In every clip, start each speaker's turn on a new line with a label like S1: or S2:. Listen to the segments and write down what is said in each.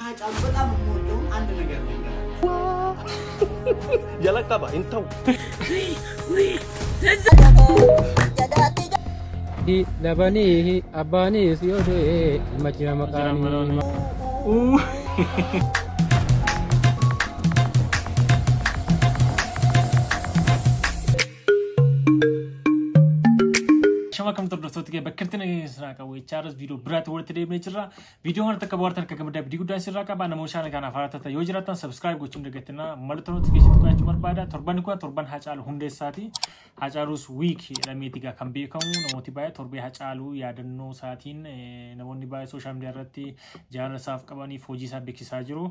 S1: ከሀጫሉ በጣም የምወደው አንድ ነገር ነው
S2: ያለቀባ እንተው
S3: ለበኒ አባኒ ሲዮዴ መኪና መቃኒ
S4: شما كم ترددتوا تجي بكرتني سراقة ويشارز فيديو برات ورد تدي بنشرة فيديو هذا تكبرتن كجمد بديكوا دايس سراقة بنا موشان كنا فارتة يوجراتن سبسكرايب قوتشم دقتنا مرتونو تكيشتوا كنا جمر بعدا تربان هاجالو هندي ساتي هاجالوس ويك لما تيجا كم بيكون نموتي باي تربي هاجالو يادنو ساتين نموني باي سوشيال ميديا رتي جانا صاف كباني فوجي سات بكيساجرو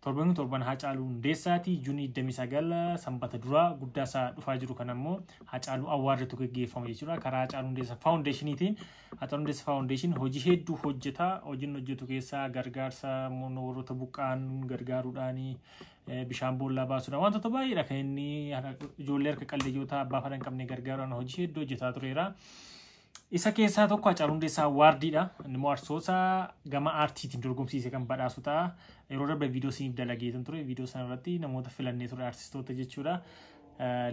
S4: تربان هاجالو هندي ساتي جوني دمي ساجل سامبات درا قداسا دفاجرو كنامو هاجالو أوارد تكجي فامي جرا كرا هاجالو هندي فاونديشن إثين أتون ديس فاونديشن هوجي هيدو هوجتا هوجين هوجتو كيسا غرغارسا مونورو تبوكان غرغارو داني بشامبول لاباسودا وانتو تباي لكني جولير كقلجوتا بافرن كمني غرغارون هوجي هيدو هوجتا تريرا isa keessa tokko Hacaaluun Hundeessaa waardiidha inni arsoota gama aartiitiin dorgomsiise kan badhaasuta yeroo darbe viidiyoo siniif dalageetan ture viidiyoo sana irratti namoota filannee ture artistoota jechuudha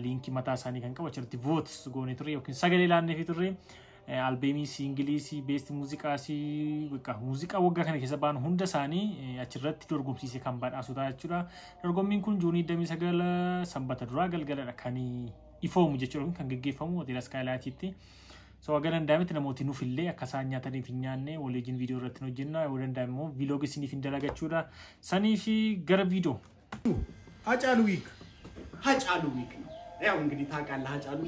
S4: liinkii mataa isaanii kan qabu achirratti votes goonee ture yookiin sagalee laannee fi ture albeemii siingiliisii beest muuziqaasii muuziqaa waggaa kana keessa baan hunda isaanii achirratti dorgomsiise kan badhaasuta jechuudha dorgommiin kun juunii 29 sanbata duraa galgaladha kan ifoomu jechuudha kan gaggeeffamu hoteela Skylight'tti so agaran daamit namooti nuuf illee akkasaan nyaatanii fi nyaanne waliin viidiyoo irratti hojjenna yoo danda'amu vlog isiniif hin dalagachuudha sanii fi gara viidiyoo
S1: ሀጫሉ ዊክ ያው እንግዲህ ታውቃለህ ሀጫሉ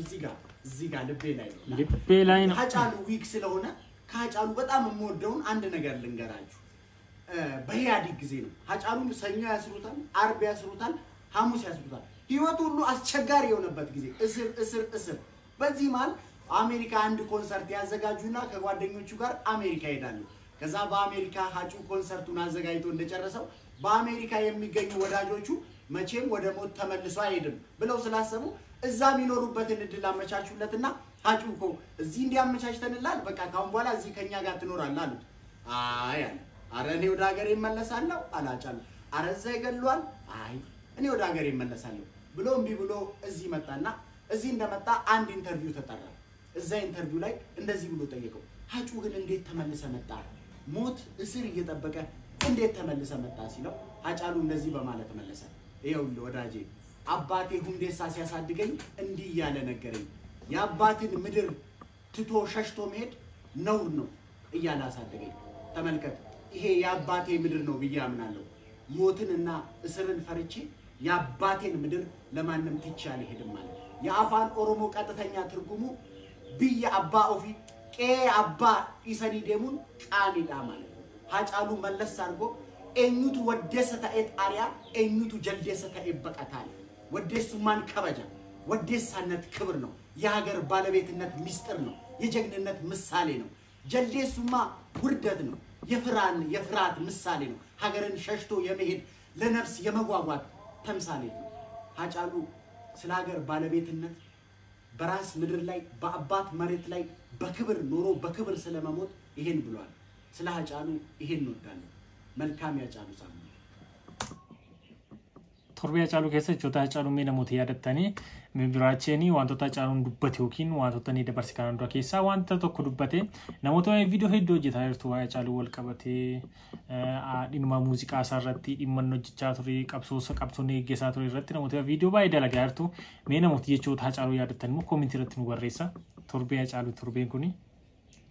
S1: እዚህ ጋር ልቤ ላይ ነው ሀጫሉ ዊክ ስለሆነ ከሀጫሉ በጣም የምወደውን አንድ ነገር ልንገራችሁ በኢህአዴግ ጊዜ ነው ሀጫሉን ሰኞ ያስሩታል አርብ ያስሩታል ሐሙስ ያስሩታል ህይወቱ ሁሉ አስቸጋሪ የሆነበት ጊዜ እስር በዚህ ማል አሜሪካ አንድ ኮንሰርት ያዘጋጁና ከጓደኞቹ ጋር አሜሪካ ይሄዳሉ ከዛ በአሜሪካ ሀጩ ኮንሰርቱን አዘጋጅቶ እንደጨረሰው በአሜሪካ የሚገኙ ወዳጆቹ መቼም ወደ ሞት ተመልሶ አይሄድም ብለው ስላሰቡ እዛ የሚኖሩበትን እድል አመቻቹለትና ሀጩ እኮ እዚህ እንዲያመቻችተንላል በቃ ካሁን በኋላ እዚህ ከኛ ጋር ትኖራለህ አሉት አይ አረ እኔ ወደ ሀገሬ እመለሳለሁ አላጫሉ አረ እዛ ይገሏል አይ እኔ ወደ ሀገሬ እመለሳለሁ ብሎ እምቢ ብሎ እዚህ መጣና እዚህ እንደመጣ አንድ ኢንተርቪው ተጠራ እዛ ኢንተርቪው ላይ እንደዚህ ብሎ ጠየቀው ሀጩ ግን እንዴት ተመለሰ መጣ ሞት እስር እየተጠበቀ እንዴት ተመለሰ መጣ ሲለው ሀጫሉ እንደዚህ በማለት መለሰ ይኸውልህ ወዳጄ አባቴ ሁንዴሳ ሲያሳድገኝ እንዲህ ያለ ነገረኝ የአባትን ምድር ትቶ ሸሽቶ መሄድ ነውር ነው እያለ አሳደገኝ ተመልከት ይሄ የአባቴ ምድር ነው ብያምናለሁ ሞትንና እስርን ፈርቼ የአባቴን ምድር ለማንም ትቼ አልሄድም ማለት የአፋን ኦሮሞ ቀጥተኛ ትርጉሙ بيا أبا أوفي كي أبا إساني ديمون كاني دامال هاجالو ملس سارغو إنيوتو وديسة تأيت آريا إنيوتو جلديسة تأيت بكاتال وديسو مان كبجا وديسة نت كبرنو يهاجر بالبيت نت مسترنو يجعن نت مسالينو جلديسو ما ورددنو يفرات مسالينو هاجرن ششتو يمهد لنفس يمغواغوات تمسالينو هاجالو سلاجر بالبيت نت براس مدر لاي بأبات مريت لاي بكبر نورو بكبر سلامموت يهين بلوان سلاها جانو يهين نودان ملكام يا جانو سامو
S4: تربية جانو كيسة جوتا جانو مينا موتيا دتاني من براتشيني وانتو تا جانو دبتي وكين وانتو تاني دبرسي كانان دوا كيسا وانتا توكو دبتي نموتو اي فيديو هيدو جيتا يرتوا يا جانو والكبتي إنما موسيقى أسارتي إمان نجيجا توري قبسو نيجيسا توري رتي نموتو فيديو باي دلقا يرتو مينا موتيا جوتا جانو يا دتاني مو كومنتي رتي نغريسا تربية جانو تربية كوني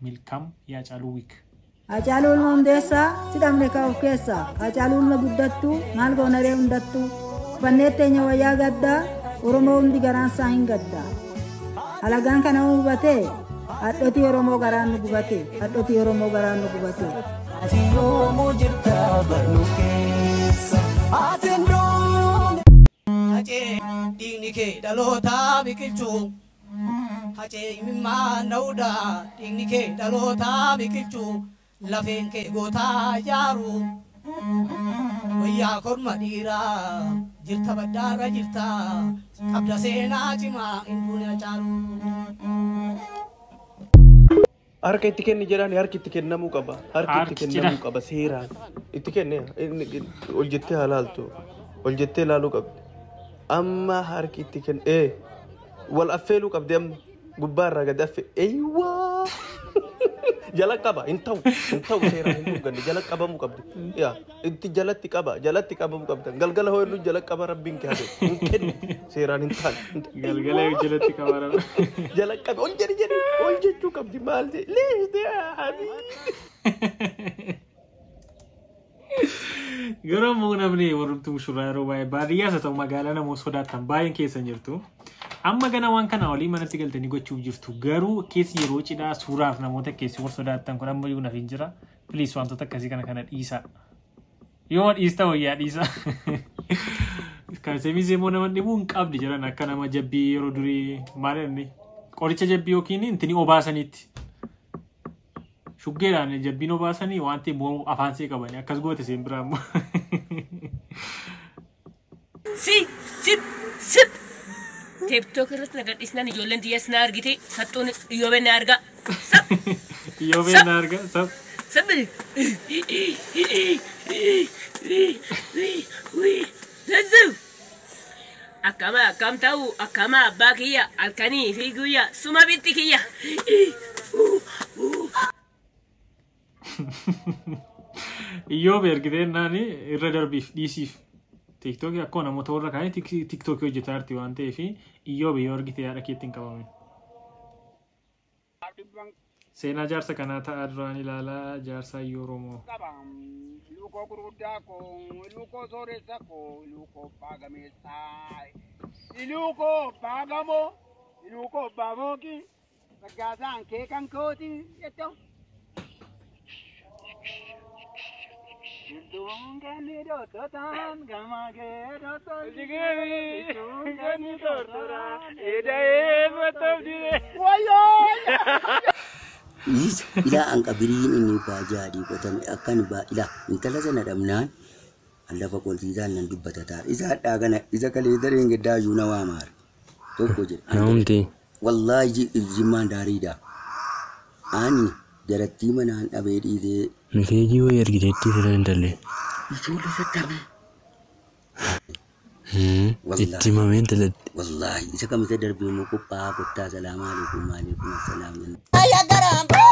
S4: ملكام يا جانو ويك
S5: Hacaaluu Hundeessaa sidhamne kaa'uuf keessa Hacaaluun na guddattu maal goonaree hundattu fanneetteenya wayyaa gaddaa Oromoo hundi garaan isaa hin gaddaa halagaan kana hubatee hadhootii Oromoo garaan nu gubatee hadhootii Oromoo garaan nu gubatee Atiyoomuu jirta barnu keessa Atendoon Hacee dhiigni kee dhalootaa biqilchuu Hacee imimmaa na'uudhaa dhiigni kee dhalootaa biqilchuu lafeen kee gootaa jaaru wayyaa korma dhiiraa jirta baddaarra jirta qabda seenaa cimaa hinduun Hacaalu
S2: harka itti kenni jedhaan harki itti kennamuu qaba harki itti kennamuu qaba seeraan اتكلم والجتة هلالتو والجتة لالو قبل أما هارك اتكلم إيه والأفلو قبل قبارة قد أف أيوة جلك كبا انتو سيرا انتو قال جلك كبا مقبل يا انت جلت كبا مقبل قال هو انه جلك كبا ربين كهذا ممكن سيرا انتان
S4: قال جلت كبا رب
S2: جلك كبا جري قبل مال ليش ده يا حبيبي
S4: Garuu ammoo namni warrumtu mushurraa yeroo baay'ee baadiyyaas haa ta'u magaalaa namoota sodaatan baay'een keessa jirtu. Amma gana waan kana olii manatti galtanii gochuuf jirtu garuu keessi yeroo cidhaa suuraaf namoota keessi warra sodaatan kun amma yuuna fi jira. Piliis wantoota akkasii kana dhiisaa. Yoo dhiista wayyaa dhiisaa. Kan seemis immoo nama dhibuu hin qabdi jiran akka nama jabbii yeroo durii maal inni qoricha jabbii yookiin intini obaasaniitti. Shuggeedhaan jabbiin obaasanii wanti immoo afaan see qabanii akkas goote seen biraa immoo.
S6: Sip. TikTok irratti nagadhiisnaan ijoolleen xiyyees na argite sattuun Iyyoobeen na arga.
S4: Iyyoobeen na arga.
S6: Sabbi. Akkam ta'u akkama abbaa kiyya halkanii fi guyyaa suma bitti kiyya.
S4: Iyyoobe ergiteen naani irra darbiif dhiisiif TikTok akkoo namoota warra kaanii TikTok hojjetaa jirti waan ta'eef Iyyoobe yoo argite yaada keetti hin qabamin. Seenaa jaarsa kanaa ta'aa duraan ilaalaa jaarsa Iyyoo Oromoo.
S7: Luko gurguddaa koo, luko sooressa koo, luko baagameessaa. Iluko baagamoo, iluko baamooki, saggaasaan kee kan kooti jettoo. Dungani dototan gamage doton dungani dototan edae matobdire wayo
S8: ila an kabirin ini bajadi kotam akan ba ila intala sana damnan Allah fa kolti nan dubbata ta isa dagana isa kale dare ngida juna wa mar to ko je namti wallahi jiman darida ani jaratti mana an abedi de Nifeji wo ergidetti filandalle. Ijoollee sattame. Itti mamentale. Wallahi isa kamisa darbii mu kubbaa kottaa salaamu alaykum maaleykum assalaam. Ayya garambo.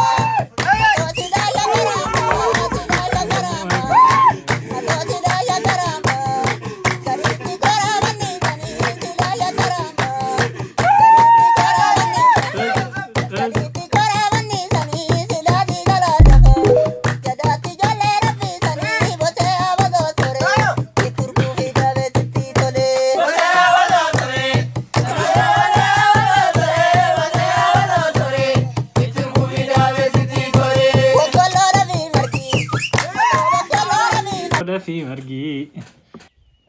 S4: fi margi.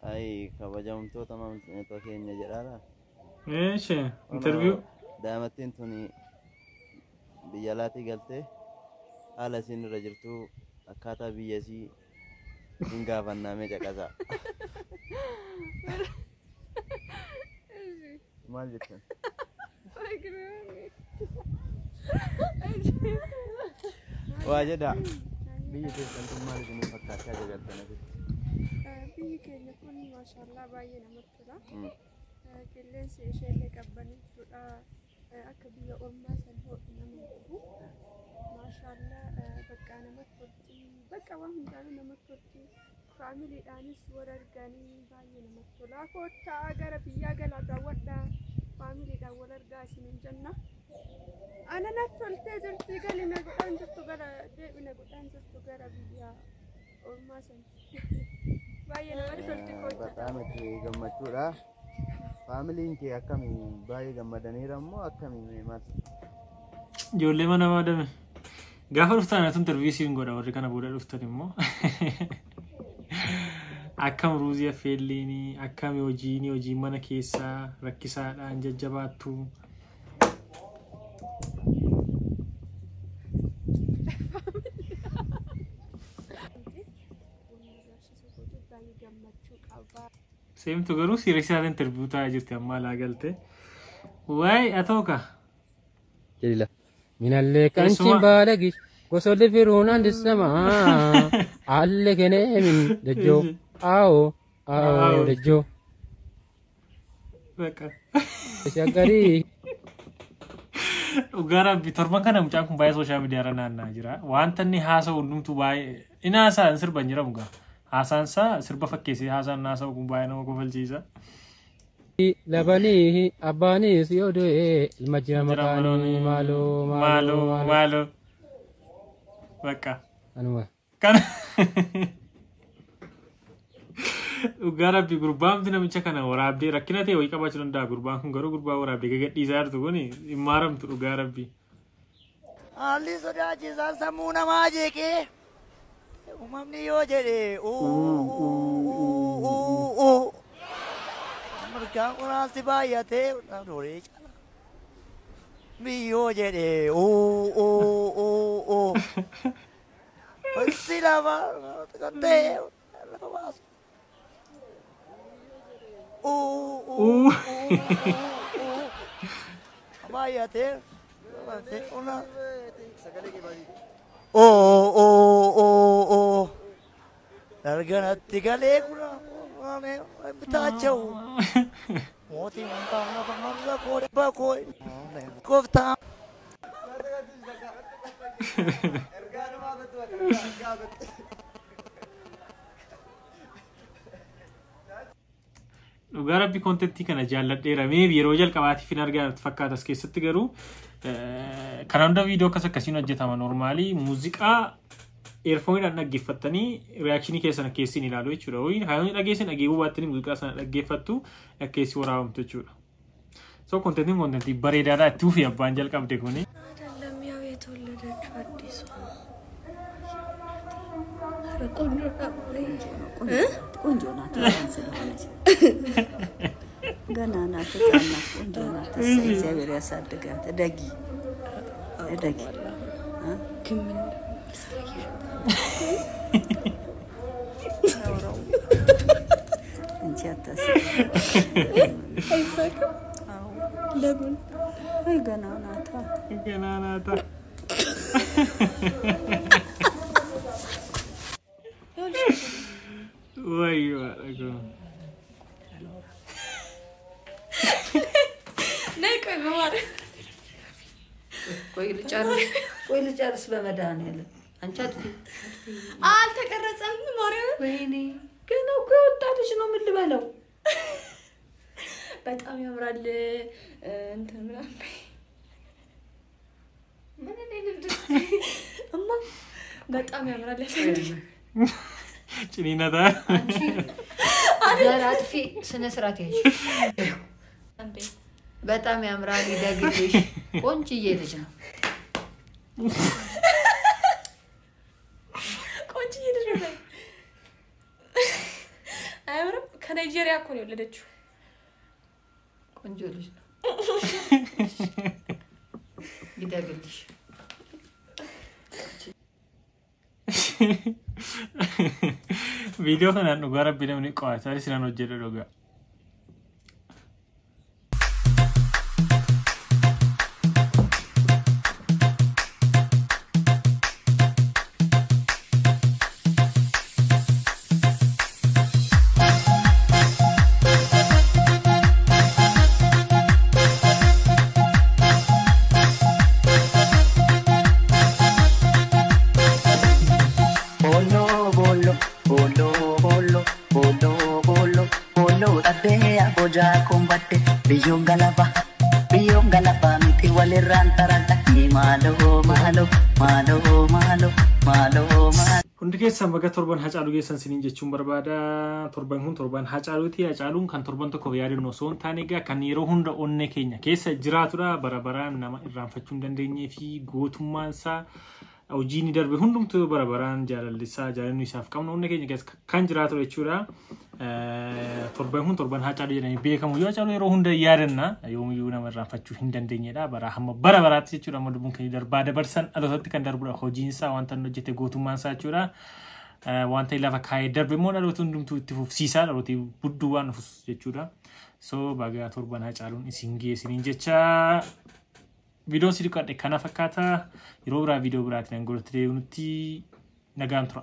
S9: Ay, kabajamtoota mamtoota keenya jedhaadha.
S4: Eesh, interview.
S9: Daamattiin tuni biyya alaatii galtee haala isin irra jirtu akkaataa biyya isii hin gaafannaa caqasaa. Maal jettan? Waa jedhaa. Biyyi keessan kun maal isin fakkaachaa jirtan?
S10: Biyyi keenya kun maashaallah baay'ee namatti tola. Qilleensi ishee qabbaneetudha. Akka biyya ormaa san hodhu nama qabu. Maashaallah bakka namatti tolti. Bakka waan hundaanuu namatti tolti. Faamiliidhaanis wal arganii baay'ee namatti tola. Kottaa gara biyyaa galaa daawwadhaa. Faamiliidhaan wal argaa isin jenna. Ana natti toltee jirti galina godhaan jirtu gara deebina godhaan jirtu gara biyya ormaa san. Baay'ee namatti tolti kottaa.
S9: Bataam itti gammachuudha. Faamiliin kee akkamii baay'ee gammadaniira immoo akkamii maal?
S4: Ijoollee mana maadame. Gaafa dhuftan atu interviisiin godha warri kana booda dhuftan immoo. Akkam ruuzii affeelliini, akkam hojiin mana keessaa rakkisaadhaan jajjabaattu. Seemtu garuu siiriisaadhaan interviiyuu taa'aa jirti amma alaa galte. Waay atooka.
S3: Jedhila. Minallee kanchiin baalagi وصل فرعون السماء على كنام دجو أو دجو
S4: بكا
S3: شكري
S4: Ugara bitorban kana mucaan kun baay'ee social media irra naanna'aa jira. Wanta inni haasa'u hundumtuu baay'ee inni haasa'an sirba hin jiramu gaa. Haasa'an isaa sirba fakkeessee haasa'an haasa'u kun baay'ee nama kofalchiisa.
S3: Labanii abbaanis yoo du'e ilma jira maqaanii maaloo.
S4: Bakka.
S3: Anuma.
S4: Kana. Ugara bi gurbaan namicha kana waraabdee rakkina ta'e wayii qabaachuu danda'a. Gurbaan kun garuu gurbaa waraabdee gagadhiisaa jirtu kun imaaramtu dhugaa rabbi.
S11: Haalli sodaachisaa sammuu namaa jeeqee uumamni yoo jedhe Margaan kunaansi baay'atee doree cala. Biyyoo jedhe Wanti lama kan ta'e lafa baasu. Baay'atee una darganatti galee kuna bitaacha'u mootiin hundaa'u koodhe bakoo gooftaa.
S4: Dhugaa rabbi kontentii kana jaalladheera. Mee yeroo jalqabaatiif hin argaa fakkaata as keessatti garuu kana hunda viidiyoo akkasiin hojjetama normaalii muuziqaa eerfooniidhaan dhaggeeffattanii reaakshinii keessan akkeessiin ilaalu jechuudha. Hayoonni dhageessin dhageeffuu baattanii muuziqaa sana dhaggeeffattu akkeessi waraabamtu jechuudha. So kontentii bareedaadhaa itti ufii abbaan jalqabde kuni.
S12: ቆንጆ ናት ስለሆነች ገና ናት ህፃናት ቆንጆ ናት እግዚአብሔር ያሳድጋት እደጊ ክምን እንቺ አታስቢ አይሳቅም ለምን ገና ናታ
S4: Why you are go?
S12: Neko mamar. ቆይ ልጨርስ በመድኃኒዓለም አንቺ አጥፊ
S10: አልተቀረጸም ማርያም
S12: ወይኔ ገና እኮ የወጣ ልጅ ነው ምን ልበለው
S10: በጣም ያምራል እንትን ምናምን ምን እንደ እማ በጣም ያምራል ያለሽ
S4: ጭኒናታ
S12: ዘራጥፊ ስነ ስርዓት ያዥ በጣም ያምራል ይደግልሽ ቆንጆዬ ልጅ ነው
S10: ቆንጆዬ ልጅ ነው አይምርም ከናይጄሪያ እኮ ነው የወለደችው
S12: ቆንጆ ልጅ ነው ይደግልሽ
S4: Video kana dhugaa rabbi namni qo'ataa isaan hojjedha dhugaa. Biyyoon galaba miti walirraan tarata maalo. Hundi keessan baga torban hacaaluu geessan siniin jechuun barbaada. Torban kun torban hacaaluuti. Hacaaluun kan torban tokko yaadannoo osoo hin taane egaa kan yeroo hunda onnee keenya keessa jiraatudha. Barabaraan nama irraanfachuu hin dandeenyee fi gootummaan isaa hojiin darbe hundumtuu barabaraan jaalalli isaaf qabna onnee keenya keessa kan jiraatu jechuudha. Torban kun torban hacaaluu jedhanii beekamu yoo hacaaluu yeroo hunda yaadanna yoomiyyuu nama irraanfachuu hin dandeenyedha. Bara hamma barabaraatti jechuudha. Amma lubbuun keenya darbaa dabarsan dhalootatti kan darbudha. Hojiin isaa wanta inni hojjete gootummaan isaa jechuudha. Wanta lafa kaayee darbe immoo dhaloota hundumtuu itti fufsiisaa dhalooti budduu waan dhufus jechuudha. So baga torban hacaaluun isin geessiniin jecha Video sirikadhe kana fakkaata yeroo biraa video biraa kan godhatee nuti nagaan tura.